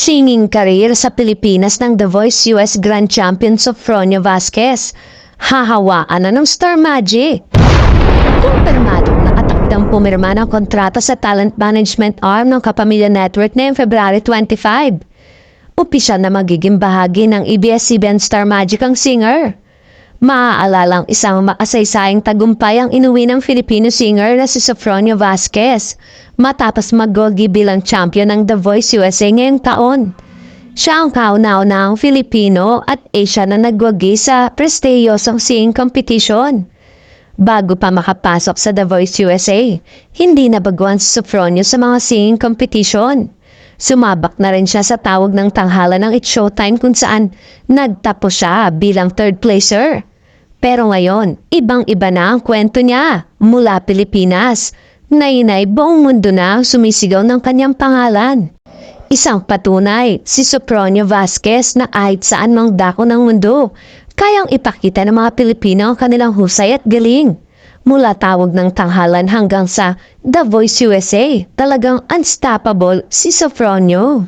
Singing career sa Pilipinas ng The Voice US Grand Champion Sofronio Vasquez. Hahawaan na ng Star Magic. Kumpirmadong nakatakdang pumirma ng kontrata sa talent management arm ng Kapamilya Network ngayong February 25. Opisyal na magiging bahagi ng ABS-CBN Star Magic ang singer. Maaalalang isang makasaysayang tagumpay ang inuwi ng Filipino singer na si Sofronio Vasquez matapos mag-gogi bilang champion ng The Voice USA ngayong taon. Siya ang kauna-unahang Filipino at Asia na nagwagi sa prestiyosong singing competition. Bago pa makapasok sa The Voice USA, hindi nabaguan si Sofronio sa mga singing competition. Sumabak na rin siya sa tawag ng tanghalan ng It's Showtime kung saan nagtapos siya bilang third placer. Pero ngayon, ibang-iba na ang kwento niya mula Pilipinas. Nainay buong mundo na sumisigaw ng kanyang pangalan. Isang patunay, si Sofronio Vasquez na kahit saan mang dako ng mundo, kayang ipakita ng mga Pilipino ang kanilang husay at galing. Mula tawag ng tanghalan hanggang sa The Voice USA, talagang unstoppable si Sofronio.